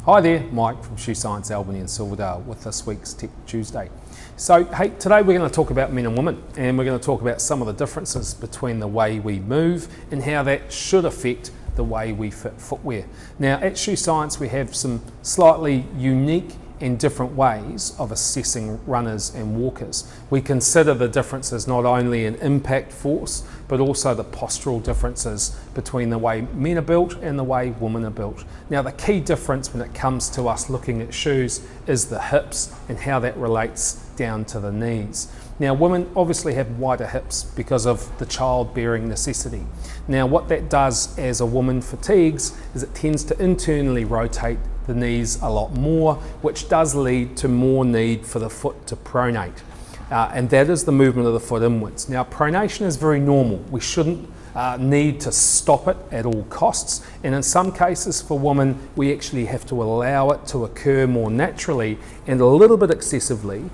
Hi there, Mike from Shoe Science Albany in Silverdale with this week's Tech Tuesday. So hey, today we're going to talk about men and women, and we're going to talk about some of the differences between the way we move and how that should affect the way we fit footwear. Now at Shoe Science we have some slightly unique and different ways of assessing runners and walkers. We consider the differences not only in impact force, but also the postural differences between the way men are built and the way women are built. Now the key difference when it comes to us looking at shoes is the hips and how that relates down to the knees. Now women obviously have wider hips because of the childbearing necessity. Now what that does as a woman fatigues is it tends to internally rotate the knees a lot more, which does lead to more need for the foot to pronate. And that is the movement of the foot inwards. Now pronation is very normal. We shouldn't need to stop it at all costs, and in some cases for women we actually have to allow it to occur more naturally and a little bit excessively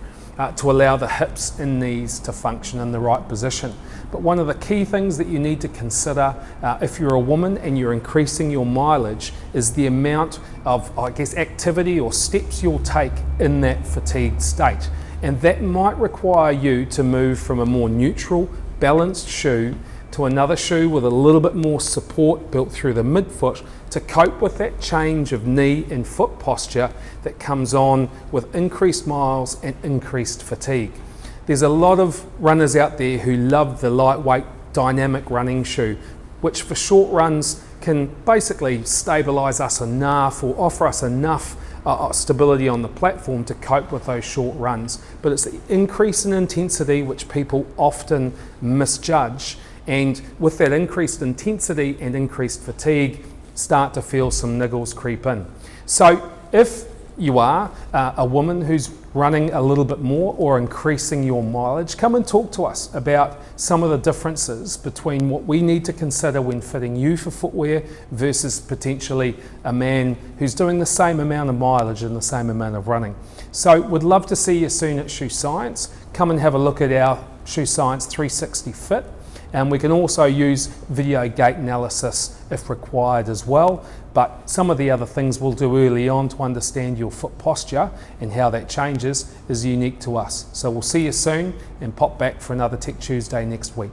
to allow the hips and knees to function in the right position. But one of the key things that you need to consider if you're a woman and you're increasing your mileage is the amount of, activity or steps you'll take in that fatigued state. And that might require you to move from a more neutral, balanced shoe to another shoe with a little bit more support built through the midfoot to cope with that change of knee and foot posture that comes on with increased miles and increased fatigue. There's a lot of runners out there who love the lightweight dynamic running shoe, which for short runs can basically stabilise us enough or offer us enough stability on the platform to cope with those short runs. But it's the increase in intensity which people often misjudge, and with that increased intensity and increased fatigue start to feel some niggles creep in. So if you are a woman who's running a little bit more or increasing your mileage, come and talk to us about some of the differences between what we need to consider when fitting you for footwear versus potentially a man who's doing the same amount of mileage and the same amount of running. So we'd love to see you soon at Shoe Science. Come and have a look at our Shoe Science 360 Fit. And we can also use video gait analysis if required as well. But some of the other things we'll do early on to understand your foot posture and how that changes is unique to us. So we'll see you soon and pop back for another Tech Tuesday next week.